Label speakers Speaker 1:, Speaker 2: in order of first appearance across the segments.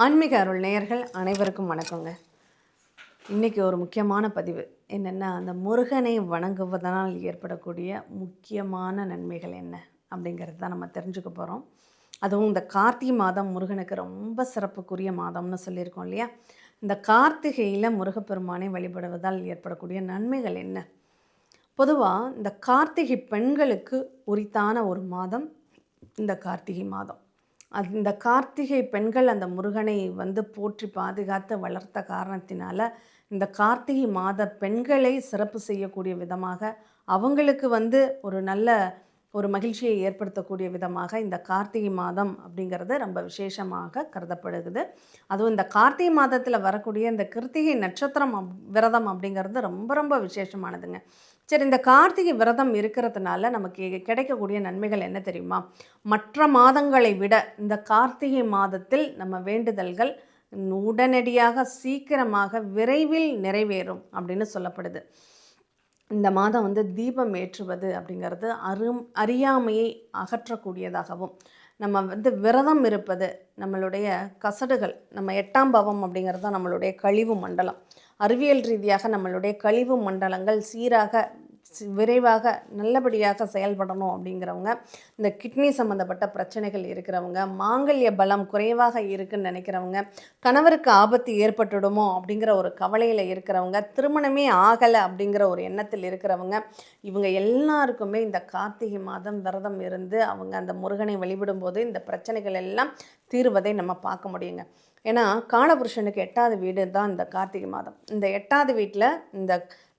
Speaker 1: ஆன்மீக அருள் நேயர்கள் அனைவருக்கும் வணக்கங்க. இன்றைக்கி ஒரு முக்கியமான பதிவு என்னென்னா, அந்த முருகனை வணங்குவதனால் ஏற்படக்கூடிய முக்கியமான நன்மைகள் என்ன அப்படிங்கிறது தான் நம்ம தெரிஞ்சுக்க போகிறோம். அதுவும் இந்த கார்த்திகை மாதம் முருகனுக்கு ரொம்ப சிறப்புக்குரிய மாதம்னு சொல்லியிருக்கோம் இல்லையா? இந்த கார்த்திகையில் முருகப்பெருமானை வழிபடுவதால் ஏற்படக்கூடிய நன்மைகள் என்ன? பொதுவாக இந்த கார்த்திகை பெண்களுக்கு உரித்தான ஒரு மாதம் இந்த கார்த்திகை மாதம். இந்த கார்த்திகை பெண்கள் அந்த முருகனை போற்றி பாதுகாத்து வளர்த்த காரணத்தினால இந்த கார்த்திகை மாத பெண்களை சிறப்பு செய்யக்கூடிய விதமாக அவங்களுக்கு ஒரு நல்ல ஒரு மகிழ்ச்சியை ஏற்படுத்தக்கூடிய விதமாக இந்த கார்த்திகை மாதம் அப்படிங்கிறது ரொம்ப விசேஷமாக கருதப்படுகிறது. அதுவும் இந்த கார்த்திகை மாதத்தில் வரக்கூடிய இந்த கிருத்திகை நட்சத்திரம் விரதம் அப்படிங்கிறது ரொம்ப ரொம்ப விசேஷமானதுங்க. சரி, இந்த கார்த்திகை விரதம் இருக்கிறதுனால நமக்கு கிடைக்கக்கூடிய நன்மைகள் என்ன தெரியுமா? மற்ற மாதங்களை விட இந்த கார்த்திகை மாதத்தில் நம்ம வேண்டுதல்கள் உடனடியாக சீக்கிரமாக விரைவில் நிறைவேறும் அப்படின்னு சொல்லப்படுது. இந்த மாதம் தீபம் ஏற்றுவது அப்படிங்கிறது அறியாமையை அகற்றக்கூடியதாகவும், நம்ம விரதம் இருப்பது, நம்மளுடைய கசடுகள், நம்ம 8ஆம் பாவம் அப்படிங்கிறது தான் நம்மளுடைய கழிவு மண்டலம். அறிவியல் ரீதியாக நம்மளுடைய கழிவு மண்டலங்கள் சீராக விரைவாக நல்லபடியாக செயல்படணும் அப்படிங்கிறவங்க, இந்த கிட்னி சம்மந்தப்பட்ட பிரச்சனைகள் இருக்கிறவங்க, மாங்கல்ய பலம் குறைவாக இருக்குன்னு நினைக்கிறவங்க, கணவருக்கு ஆபத்து ஏற்பட்டுடுமோ அப்படிங்கிற ஒரு கவலையில் இருக்கிறவங்க, திருமணமே ஆகலை அப்படிங்கிற ஒரு எண்ணத்தில் இருக்கிறவங்க, இவங்க எல்லாருக்குமே இந்த கார்த்திகை மாதம் விரதம் இருந்து அவங்க அந்த முருகனை வழிபடும்போது இந்த பிரச்சனைகள் எல்லாம் தீர்வதை நம்ம பார்க்க முடியுங்க. ஏன்னா காலபுருஷனுக்கு 8வது வீடு தான் இந்த கார்த்திகை மாதம். இந்த 8வது வீட்டில் இந்த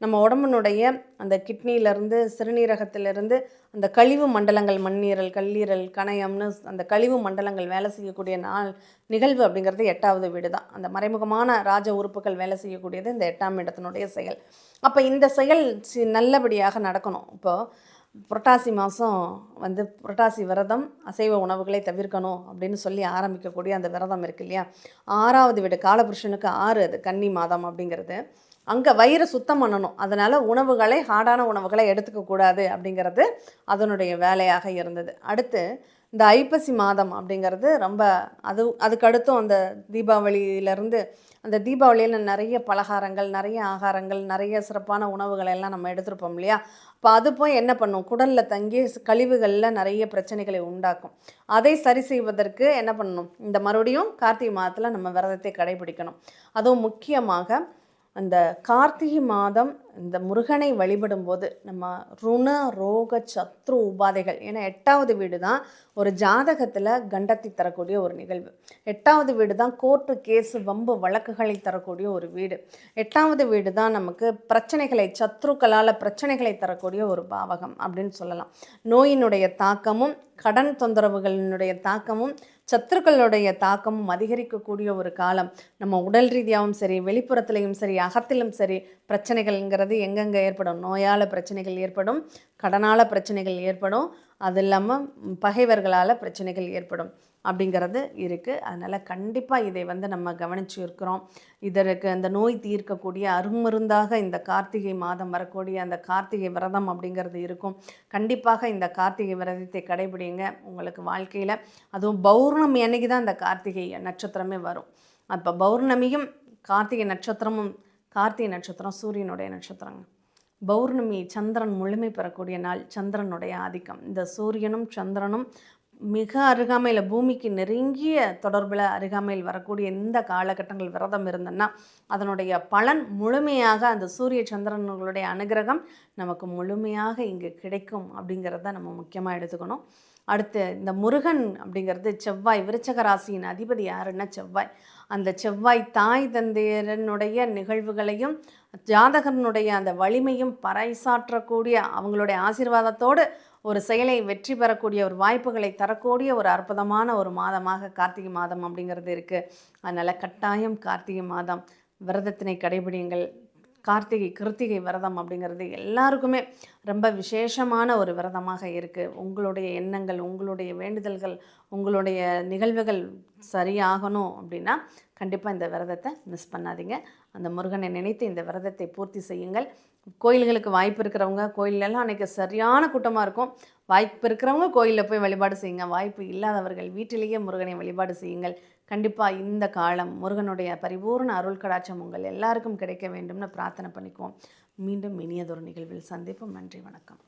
Speaker 1: நம்ம உடம்பினுடைய அந்த கிட்னியிலேருந்து, சிறுநீரகத்திலிருந்து அந்த கழிவு மண்டலங்கள், மண்ணீரல், கல்லீரல், கணையம்னு அந்த கழிவு மண்டலங்கள் வேலை செய்யக்கூடிய நிகழ்வு அப்படிங்கிறது 8வது வீடு தான். அந்த மறைமுகமான ராஜ உறுப்புகள் வேலை செய்யக்கூடியது இந்த 8ஆம் இடத்தினுடைய செயல். அப்போ இந்த செயல் நல்லபடியாக நடக்கணும். இப்போது புரட்டாசி மாதம் புரட்டாசி விரதம், அசைவ உணவுகளை தவிர்க்கணும் அப்படின்னு சொல்லி ஆரம்பிக்கக்கூடிய அந்த விரதம் இருக்கு இல்லையா? 6வது வீடு காலபுருஷனுக்கு 6, அது கன்னி மாதம் அப்படிங்கிறது. அங்கே வயிறு சுத்தம் பண்ணணும். அதனால் ஹார்டான உணவுகளை எடுத்துக்கக்கூடாது அப்படிங்கிறது அதனுடைய வேலையாக இருந்தது. அடுத்து இந்த ஐப்பசி மாதம் அப்படிங்கிறது ரொம்ப அதுக்கடுத்தும் அந்த தீபாவளியிலேருந்து, அந்த தீபாவளியில் நிறைய பலகாரங்கள், நிறைய ஆகாரங்கள், நிறைய சிறப்பான உணவுகளை எல்லாம் நம்ம எடுத்துருப்போம் இல்லையா? இப்போ அது போய் என்ன பண்ணும், குடலில் தங்கி கழிவுகளில் நிறைய பிரச்சனைகளை உண்டாக்கும். அதை சரி செய்வதற்கு என்ன பண்ணணும், இந்த மறுபடியும் கார்த்திகை மாதத்தில் நம்ம விரதத்தை கடைபிடிக்கணும். அதுவும் முக்கியமாக அந்த கார்த்திகை மாதம் இந்த முருகனை வழிபடும்போது நம்ம ருண ரோக சத்ரு உபாதைகள், ஏன்னா 8வது வீடு தான் ஒரு ஜாதகத்தில் கண்டத்தை தரக்கூடிய ஒரு நிகழ்வு. 8வது வீடு தான் கோர்ட்டு கேஸு வம்பு வழக்குகளை தரக்கூடிய ஒரு வீடு. 8வது வீடு தான் நமக்கு பிரச்சனைகளை, சத்ருக்களால் பிரச்சனைகளை தரக்கூடிய ஒரு பாவகம் அப்படின்னு சொல்லலாம். நோயினுடைய தாக்கமும், கடன் தொந்தரவுகளினுடைய தாக்கமும், சத்துருக்களுடைய தாக்கமும் அதிகரிக்கக்கூடிய ஒரு காலம். நம்ம உடல் ரீதியாகவும் சரி, வெளிப்புறத்துலேயும் சரி, அகத்திலும் சரி பிரச்சனைகள்ங்கிறது எங்கெங்கே ஏற்படும்? நோயால் பிரச்சனைகள் ஏற்படும், கடனால் பிரச்சனைகள் ஏற்படும், அது இல்லாமல் பகைவர்களால் பிரச்சனைகள் ஏற்படும் அப்படிங்கிறது இருக்குது. அதனால் கண்டிப்பாக இதை நம்ம கவனித்து இருக்கிறோம். இதற்கு அந்த நோய் தீர்க்கக்கூடிய அருமருந்தாக இந்த கார்த்திகை மாதம் வரக்கூடிய அந்த கார்த்திகை விரதம் அப்படிங்கிறது இருக்கும். கண்டிப்பாக இந்த கார்த்திகை விரதத்தை கடைபிடிங்க. உங்களுக்கு வாழ்க்கையில் அதுவும் பௌர்ணமி அன்னைக்கு தான் இந்த கார்த்திகை நட்சத்திரமே வரும். அப்போ பௌர்ணமியும் கார்த்திகை நட்சத்திரமும், கார்த்திகை நட்சத்திரம் சூரியனுடைய நட்சத்திரங்க. பௌர்ணமி சந்திரன் முழுமை பெறக்கூடிய நாள், சந்திரனுடைய ஆதிக்கம். இந்த சூரியனும் சந்திரனும் மிக அருகாமையில், பூமிக்கு நெருங்கிய தொடர்பில் அருகாமையில் வரக்கூடிய இந்த காலகட்டங்கள் விரதம் இருந்ததுன்னா அதனுடைய பலன் முழுமையாக அந்த சூரிய சந்திரன்களுடைய அனுகிரகம் நமக்கு முழுமையாக இங்கு கிடைக்கும் அப்படிங்கிறத நம்ம முக்கியமாக எடுத்துக்கணும். அடுத்து இந்த முருகன் அப்படிங்கிறது செவ்வாய், விருச்சக ராசியின் அதிபதி யாருன்னா செவ்வாய். அந்த செவ்வாய் தாய் தந்தையரனுடைய நிகழ்வுகளையும் ஜாதகனுடைய அந்த வலிமையும் பறைசாற்றக்கூடிய, அவங்களுடைய ஆசீர்வாதத்தோடு ஒரு செயலை வெற்றி பெறக்கூடிய ஒரு வாய்ப்புகளை தரக்கூடிய ஒரு அற்புதமான ஒரு மாதமாக கார்த்திகை மாதம் அப்படிங்கிறது இருக்குது. அதனால் கட்டாயம் கார்த்திகை மாதம் விரதத்தினை கடைபிடியுங்கள். கிருத்திகை விரதம் அப்படிங்கிறது எல்லாருக்குமே ரொம்ப விசேஷமான ஒரு விரதமாக இருக்குது. உங்களுடைய எண்ணங்கள், உங்களுடைய வேண்டுதல்கள், உங்களுடைய நிகழ்வுகள் சரியாகணும் அப்படின்னா கண்டிப்பாக இந்த விரதத்தை மிஸ் பண்ணாதீங்க. அந்த முருகனை நினைத்து இந்த விரதத்தை பூர்த்தி செய்யுங்கள். கோயில்களுக்கு வாய்ப்பு இருக்கிறவங்க கோயிலெல்லாம் அன்றைக்கி சரியான கூட்டமாக இருக்கும். வாய்ப்பு இருக்கிறவங்க கோயிலில் போய் வழிபாடு செய்யுங்க. வாய்ப்பு இல்லாதவர்கள் வீட்டிலேயே முருகனை வழிபாடு செய்யுங்கள். கண்டிப்பாக இந்த காலம் முருகனுடைய பரிபூர்ண அருள் கடாட்சம் உங்கள் எல்லாருக்கும் கிடைக்க வேண்டும்னு பிரார்த்தனை பண்ணிக்குவோம். மீண்டும் இனியதொரு நிகழ்வில் சந்திப்போம். நன்றி, வணக்கம்.